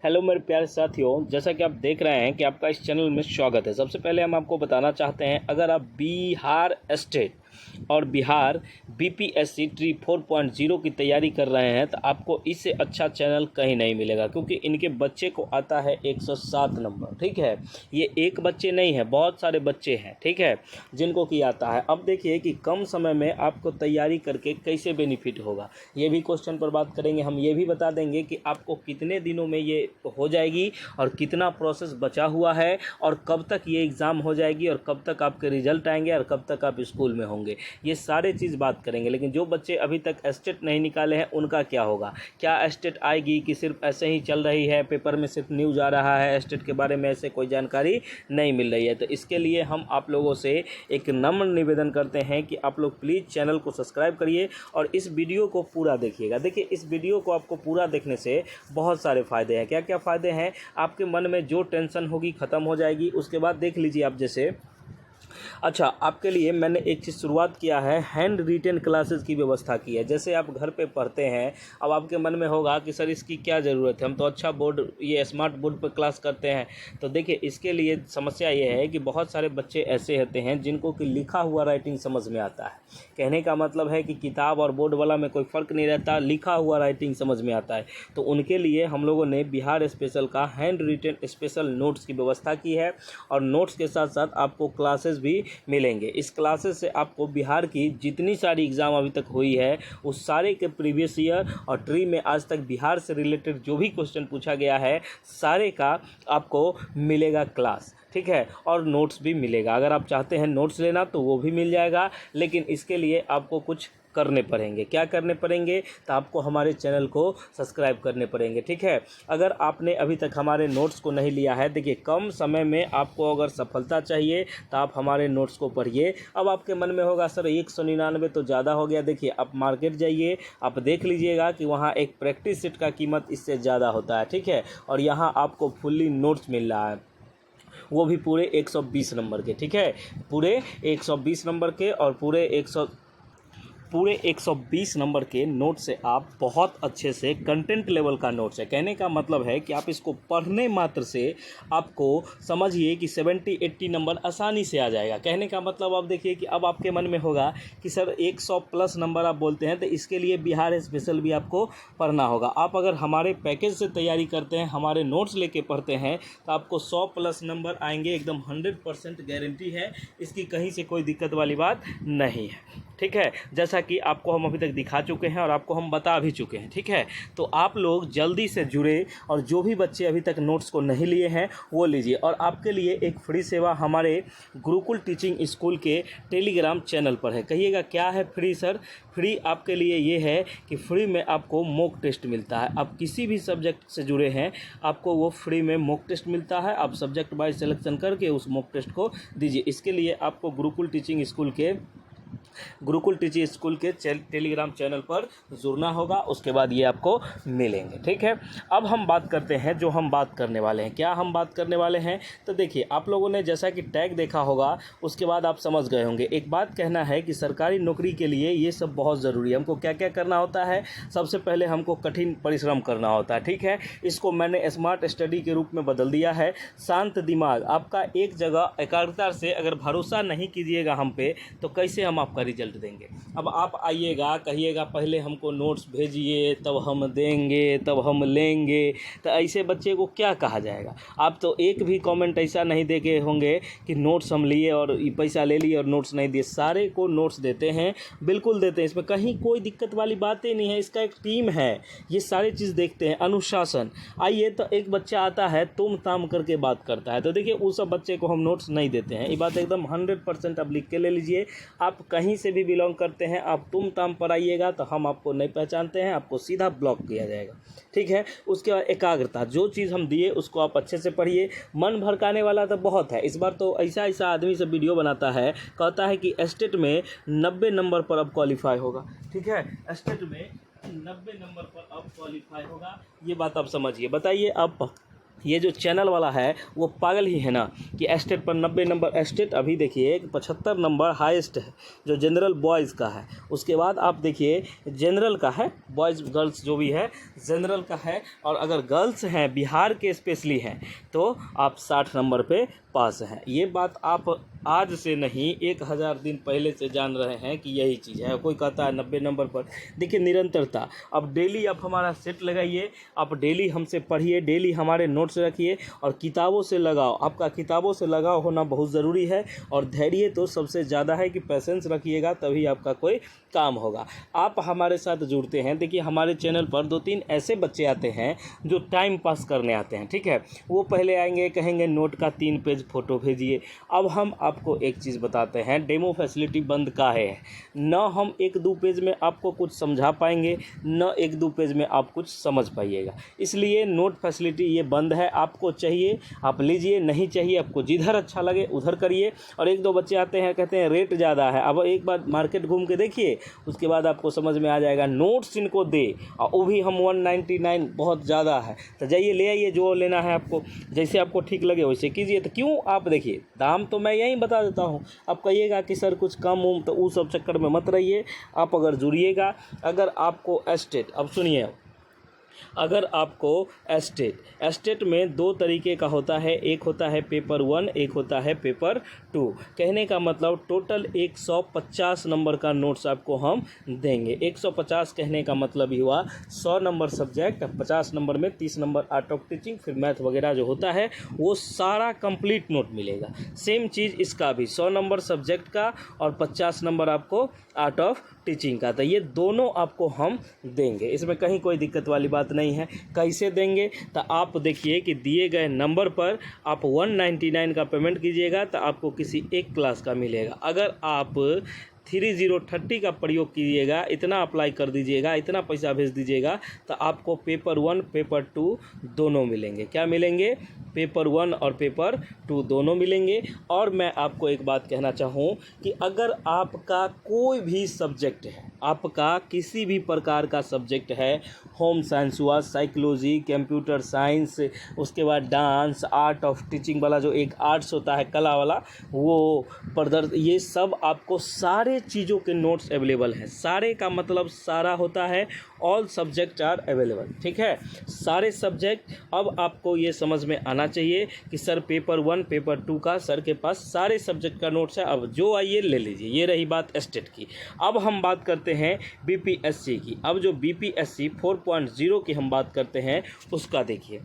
Hello मेरे प्यारे साथियों, जैसा कि आप देख रहे हैं कि आपका इस चैनल में स्वागत है। सबसे पहले हम आपको बताना चाहते हैं, अगर आप बिहार स्टेट और बिहार बीपीएससी ट्री 4.0 की तैयारी कर रहे हैं तो आपको इससे अच्छा चैनल कहीं नहीं मिलेगा, क्योंकि इनके बच्चे को आता है 107 नंबर। ठीक है, ये एक बच्चे नहीं है, बहुत सारे बच्चे हैं, ठीक है, जिनको कि आता है। अब देखिए कि कम समय में आपको तैयारी करके कैसे बेनिफिट होगा, ये भी क्वेश्चन पर बात करेंगे। हम ये भी बता देंगे कि आपको कितने दिनों में ये हो जाएगी और कितना प्रोसेस बचा हुआ है और कब तक ये एग्ज़ाम हो जाएगी और कब तक आपके रिजल्ट आएंगे और कब तक आप स्कूल में होंगे, ये सारे चीज़ बात करेंगे। लेकिन जो बच्चे अभी तक एस्टेट नहीं निकाले हैं उनका क्या होगा, क्या एस्टेट आएगी कि सिर्फ ऐसे ही चल रही है, पेपर में सिर्फ न्यूज़ आ रहा है, एस्टेट के बारे में ऐसे कोई जानकारी नहीं मिल रही है। तो इसके लिए हम आप लोगों से एक नम्र निवेदन करते हैं कि आप लोग प्लीज़ चैनल को सब्सक्राइब करिए और इस वीडियो को पूरा देखिएगा। देखिए, इस वीडियो को आपको पूरा देखने से बहुत सारे फ़ायदे हैं। क्या क्या फ़ायदे हैं, आपके मन में जो टेंशन होगी ख़त्म हो जाएगी। उसके बाद देख लीजिए आप, जैसे अच्छा, आपके लिए मैंने एक चीज़ शुरुआत किया है, हैंड रिटेन क्लासेस की व्यवस्था की है। जैसे आप घर पे पढ़ते हैं, अब आपके मन में होगा कि सर इसकी क्या ज़रूरत है, हम तो अच्छा बोर्ड, ये स्मार्ट बोर्ड पर क्लास करते हैं। तो देखिए, इसके लिए समस्या ये है कि बहुत सारे बच्चे ऐसे होते हैं जिनको कि लिखा हुआ राइटिंग समझ में आता है। कहने का मतलब है कि किताब और बोर्ड वाला में कोई फ़र्क नहीं रहता, लिखा हुआ राइटिंग समझ में आता है। तो उनके लिए हम लोगों ने बिहार स्पेशल का हैंड रिटेन स्पेशल नोट्स की व्यवस्था की है और नोट्स के साथ साथ आपको क्लासेस भी मिलेंगे। इस क्लासेस से आपको बिहार की जितनी सारी एग्ज़ाम अभी तक हुई है उस सारे के प्रीवियस ईयर और ट्री में आज तक बिहार से रिलेटेड जो भी क्वेश्चन पूछा गया है सारे का आपको मिलेगा क्लास, ठीक है, और नोट्स भी मिलेगा। अगर आप चाहते हैं नोट्स लेना तो वो भी मिल जाएगा, लेकिन इसके लिए आपको कुछ करने पड़ेंगे। क्या करने पड़ेंगे, तो आपको हमारे चैनल को सब्सक्राइब करने पड़ेंगे, ठीक है। अगर आपने अभी तक हमारे नोट्स को नहीं लिया है, देखिए कम समय में आपको अगर सफलता चाहिए तो आप हमारे नोट्स को पढ़िए। अब आपके मन में होगा सर 199 तो ज़्यादा हो गया। देखिए, आप मार्केट जाइए, आप देख लीजिएगा कि वहाँ एक प्रैक्टिस सेट का कीमत इससे ज़्यादा होता है, ठीक है, और यहाँ आपको फुल्ली नोट्स मिल रहा है, वो भी पूरे 120 नंबर के, ठीक है, पूरे 120 नंबर के और पूरे 120 नंबर के नोट से आप बहुत अच्छे से कंटेंट लेवल का नोट्स है। कहने का मतलब है कि आप इसको पढ़ने मात्र से आपको समझिए कि 70-80 नंबर आसानी से आ जाएगा। कहने का मतलब आप देखिए कि अब आपके मन में होगा कि सर 100 प्लस नंबर आप बोलते हैं, तो इसके लिए बिहार स्पेशल भी आपको पढ़ना होगा। आप अगर हमारे पैकेज से तैयारी करते हैं, हमारे नोट्स लेके पढ़ते हैं, तो आपको 100 प्लस नंबर आएंगे, एकदम 100% गारंटी है, इसकी कहीं से कोई दिक्कत वाली बात नहीं है, ठीक है। जैसा कि आपको हम अभी तक दिखा चुके हैं और आपको हम बता भी चुके हैं, ठीक है। तो आप लोग जल्दी से जुड़े और जो भी बच्चे अभी तक नोट्स को नहीं लिए हैं वो लीजिए। और आपके लिए एक फ्री सेवा हमारे गुरुकुल टीचिंग स्कूल के टेलीग्राम चैनल पर है। कहिएगा क्या है फ्री सर? फ्री आपके लिए ये है कि फ्री में आपको मॉक टेस्ट मिलता है। आप किसी भी सब्जेक्ट से जुड़े हैं, आपको वो फ्री में मॉक टेस्ट मिलता है। आप सब्जेक्ट वाइज सिलेक्शन करके उस मॉक टेस्ट को दीजिए। इसके लिए आपको गुरुकुल टीचिंग स्कूल के टेलीग्राम चैनल पर जुड़ना होगा, उसके बाद ये आपको मिलेंगे, ठीक है। अब हम बात करते हैं, जो हम बात करने वाले हैं, क्या हम बात करने वाले हैं, तो देखिए आप लोगों ने जैसा कि टैग देखा होगा उसके बाद आप समझ गए होंगे। एक बात कहना है कि सरकारी नौकरी के लिए ये सब बहुत ज़रूरी है। हमको क्या क्या करना होता है, सबसे पहले हमको कठिन परिश्रम करना होता है, ठीक है। इसको मैंने स्मार्ट स्टडी के रूप में बदल दिया है। शांत दिमाग, आपका एक जगह एकाग्रता से अगर भरोसा नहीं कीजिएगा हम पे, तो कैसे हम आपका रिजल्ट देंगे। अब आप आइएगा, कहिएगा पहले हमको नोट्स भेजिए तब हम देंगे तब हम लेंगे, तो ऐसे बच्चे को क्या कहा जाएगा। आप तो एक भी कमेंट ऐसा नहीं देखे होंगे कि नोट्स हम लिए और पैसा ले लिए और नोट्स नहीं दिए। सारे को नोट्स देते हैं, बिल्कुल देते हैं, इसमें कहीं कोई दिक्कत वाली बातें नहीं है। इसका एक टीम है, ये सारी चीज़ देखते हैं, अनुशासन। आइए, तो एक बच्चा आता है तुम ताम करके बात करता है, तो देखिए उस सब बच्चे को हम नोट्स नहीं देते हैं। ये बात एकदम 100% आप लिख के ले लीजिए। आप कहीं से भी बिलोंग करते हैं, आप तुम ताम पर आइएगा तो हम आपको नहीं पहचानते हैं, आपको सीधा ब्लॉक किया जाएगा, ठीक है। उसके बाद एकाग्रता, जो चीज़ हम दिए उसको आप अच्छे से पढ़िए। मन भड़काने वाला तो बहुत है, इस बार तो ऐसा ऐसा आदमी से वीडियो बनाता है, कहता है कि स्टेट में 90 नंबर पर अब क्वालिफाई होगा, ठीक है, स्टेट में 90 नंबर पर अब क्वालिफाई होगा। ये बात आप समझिए। बताइए, आप ये जो चैनल वाला है वो पागल ही है ना कि एस्टेट पर 90 नंबर। एस्टेट अभी देखिए 75 नंबर हाईएस्ट है जो जनरल बॉयज़ का है। उसके बाद आप देखिए जनरल का है, बॉयज़ गर्ल्स जो भी है जनरल का है। और अगर गर्ल्स हैं बिहार के स्पेशली हैं तो आप 60 नंबर पे पास हैं। ये बात आप आज से नहीं 1000 दिन पहले से जान रहे हैं कि यही चीज़ है। कोई कहता है 90 नंबर पर। देखिए निरंतरता, अब डेली आप हमारा सेट लगाइए, आप डेली हमसे पढ़िए, डेली हमारे नोट्स रखिए और किताबों से लगाओ। आपका किताबों से लगाव होना बहुत ज़रूरी है। और धैर्य तो सबसे ज़्यादा है कि पैसेंस रखिएगा तभी आपका कोई काम होगा। आप हमारे साथ जुड़ते हैं, देखिए हमारे चैनल पर 2-3 ऐसे बच्चे आते हैं जो टाइम पास करने आते हैं, ठीक है। वो पहले आएंगे कहेंगे नोट का 3 पेज फ़ोटो भेजिए। अब हम आपको एक चीज़ बताते हैं, डेमो फैसिलिटी बंद का है। न हम 1-2 पेज में आपको कुछ समझा पाएंगे, न 1-2 पेज में आप कुछ समझ पाइएगा। इसलिए नोट फैसिलिटी ये बंद है। आपको चाहिए आप लीजिए, नहीं चाहिए आपको जिधर अच्छा लगे उधर करिए। और 1-2 बच्चे आते हैं कहते हैं रेट ज़्यादा है। अब एक बार मार्केट घूम के देखिए, उसके बाद आपको समझ में आ जाएगा। नोट्स इनको दे और वो भी हम 199 बहुत ज़्यादा है। तो जाइए ले आइए, जो लेना है आपको, जैसे आपको ठीक लगे वैसे कीजिए। तो क्यों आप देखिए दाम तो मैं यहीं बता देता हूँ। आप कहिएगा कि सर कुछ कम उम, तो उस सब चक्कर में मत रहिए। आप अगर जुड़िएगा, अगर आपको एस्टेट, अब सुनिए, अगर आपको एस्टेट में 2 तरीके का होता है, एक होता है पेपर 1, एक होता है पेपर 2। कहने का मतलब टोटल 150 नंबर का नोट्स आपको हम देंगे। 150 कहने का मतलब ही हुआ 100 नंबर सब्जेक्ट, 50 नंबर में 30 नंबर आर्ट ऑफ टीचिंग, फिर मैथ वगैरह जो होता है वो सारा कंप्लीट नोट मिलेगा। सेम चीज़ इसका भी 100 नंबर सब्जेक्ट का और 50 नंबर आपको आर्ट ऑफ टीचिंग का। तो ये दोनों आपको हम देंगे, इसमें कहीं कोई दिक्कत वाली बात नहीं है। कैसे देंगे तो आप देखिए कि दिए गए नंबर पर आप 199 का पेमेंट कीजिएगा तो आपको किसी एक क्लास का मिलेगा। अगर आप 3030 का प्रयोग कीजिएगा, इतना अप्लाई कर दीजिएगा, इतना पैसा भेज दीजिएगा तो आपको पेपर 1 पेपर 2 दोनों मिलेंगे। क्या मिलेंगे? पेपर 1 और पेपर 2 दोनों मिलेंगे। और मैं आपको एक बात कहना चाहूँ कि अगर आपका कोई भी सब्जेक्ट है, आपका किसी भी प्रकार का सब्जेक्ट है, होम साइंस हुआ, साइकोलॉजी, कंप्यूटर साइंस, उसके बाद डांस, आर्ट ऑफ टीचिंग वाला जो एक आर्ट्स होता है कला वाला, वो ये सब आपको सारे चीज़ों के नोट्स अवेलेबल हैं। सारे का मतलब सारा होता है, ऑल सब्जेक्ट आर अवेलेबल, ठीक है, सारे सब्जेक्ट। अब आपको ये समझ में आना चाहिए कि सर पेपर 1 पेपर 2 का सर के पास सारे सब्जेक्ट का नोट्स है। अब जो आइए ले लीजिए। ये रही बात एस्टेट की। अब हम बात करते हैं बीपीएससी की। अब जो बीपीएससी 4.0 की हम बात करते हैं उसका देखिए।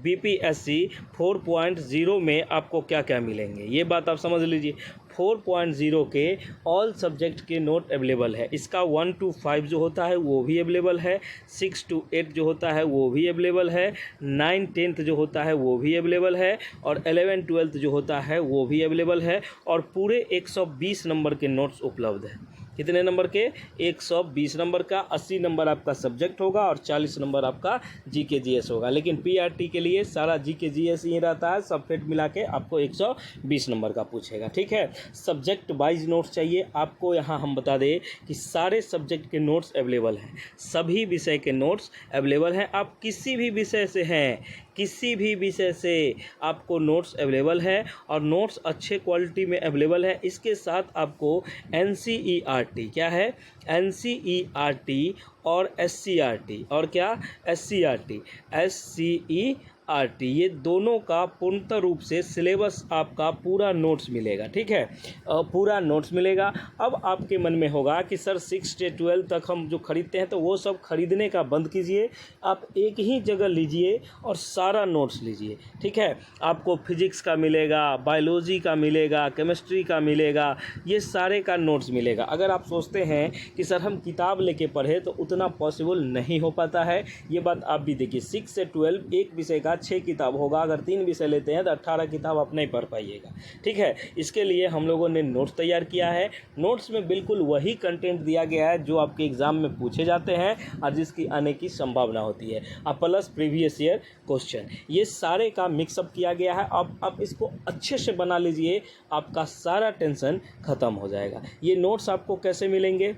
बीपीएससी 4.0 में आपको क्या क्या मिलेंगे ये बात आप समझ लीजिए। 4.0 के ऑल सब्जेक्ट के नोट अवेलेबल है। इसका 1 to 5 जो होता है वो भी अवेलेबल है, 6 to 8 जो होता है वो भी अवेलेबल है, 9 10th जो होता है वो भी अवेलेबल है, और 11 12th जो होता है वो भी अवेलेबल है। और पूरे 120 नंबर के नोट्स उपलब्ध है। कितने नंबर के? 120 नंबर का। 80 नंबर आपका सब्जेक्ट होगा और 40 नंबर आपका जीके जीएस होगा। लेकिन पीआरटी के लिए सारा जीके जीएस ही रहता है, सब फेट मिला के आपको 120 नंबर का पूछेगा, ठीक है। सब्जेक्ट वाइज नोट्स चाहिए आपको, यहाँ हम बता दें कि सारे सब्जेक्ट के नोट्स अवेलेबल हैं, सभी विषय के नोट्स अवेलेबल हैं। आप किसी भी विषय से हैं, किसी भी विषय से आपको नोट्स अवेलेबल है और नोट्स अच्छे क्वालिटी में अवेलेबल है। इसके साथ आपको एनसीईआरटी, क्या है? एनसीईआरटी और एससीईआरटी, और क्या? एससीईआरटी, एससीईआरटी, ये दोनों का पूर्णतः रूप से सिलेबस आपका पूरा नोट्स मिलेगा, ठीक है, पूरा नोट्स मिलेगा। अब आपके मन में होगा कि सर 6 से 12 तक हम जो खरीदते हैं तो वो सब खरीदने का बंद कीजिए, आप एक ही जगह लीजिए और सारा नोट्स लीजिए, ठीक है। आपको फिजिक्स का मिलेगा, बायोलॉजी का मिलेगा, केमिस्ट्री का मिलेगा, ये सारे का नोट्स मिलेगा। अगर आप सोचते हैं कि सर हम किताब लेके पढ़े तो उतना पॉसिबल नहीं हो पाता है, ये बात आप भी देखिए। 6 से 12 एक विषय का 6 किताब होगा, अगर 3 विषय लेते हैं तो 18 किताब आप नहीं पढ़ पाइएगा, ठीक है। इसके लिए हम लोगों ने नोट्स तैयार किया है। नोट्स में बिल्कुल वही कंटेंट दिया गया है जो आपके एग्ज़ाम में पूछे जाते हैं और जिसकी आने की संभावना होती है, प्लस प्रीवियस ईयर क्वेश्चन, ये सारे का मिक्सअप किया गया है। अब आप इसको अच्छे से बना लीजिए, आपका सारा टेंशन ख़त्म हो जाएगा। ये नोट्स आपको कैसे मिलेंगे?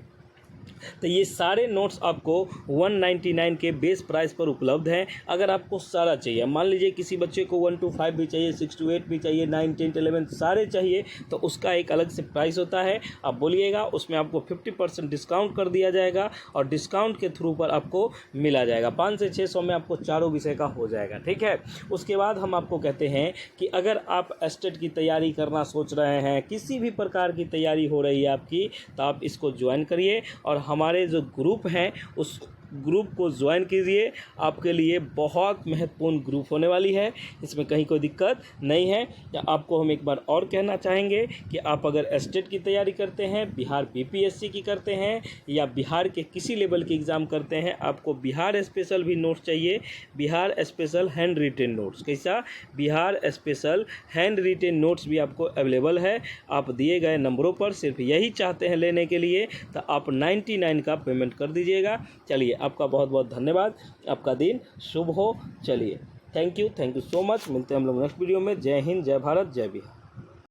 तो ये सारे नोट्स आपको 199 के बेस प्राइस पर उपलब्ध हैं। अगर आपको सारा चाहिए, मान लीजिए किसी बच्चे को 1 to 5 भी चाहिए, 6 to 8 भी चाहिए, 9, 10, 11 सारे चाहिए, तो उसका एक अलग से प्राइस होता है। आप बोलिएगा, उसमें आपको 50% डिस्काउंट कर दिया जाएगा और डिस्काउंट के थ्रू पर आपको मिला जाएगा। 500 से 600 में आपको चारों विषय का हो जाएगा, ठीक है। उसके बाद हम आपको कहते हैं कि अगर आप एस्टेट की तैयारी करना सोच रहे हैं, किसी भी प्रकार की तैयारी हो रही है आपकी, तो आप इसको ज्वाइन करिए और हमारे जो ग्रुप हैं उस ग्रुप को ज्वाइन कीजिए। आपके लिए बहुत महत्वपूर्ण ग्रुप होने वाली है, इसमें कहीं कोई दिक्कत नहीं है। या आपको हम एक बार और कहना चाहेंगे कि आप अगर एस्टेट की तैयारी करते हैं, बिहार बीपीएससी की करते हैं या बिहार के किसी लेवल की एग्ज़ाम करते हैं, आपको बिहार स्पेशल भी नोट्स चाहिए, Bihar special handwritten notes, कैसा Bihar special handwritten notes भी आपको अवेलेबल है। आप दिए गए नंबरों पर सिर्फ यही चाहते हैं लेने के लिए, तो आप 99 का पेमेंट कर दीजिएगा। चलिए, आपका बहुत बहुत धन्यवाद, आपका दिन शुभ हो। चलिए, थैंक यू सो मच। मिलते हैं हम लोग नेक्स्ट वीडियो में। जय हिंद, जय भारत, जय बिहार।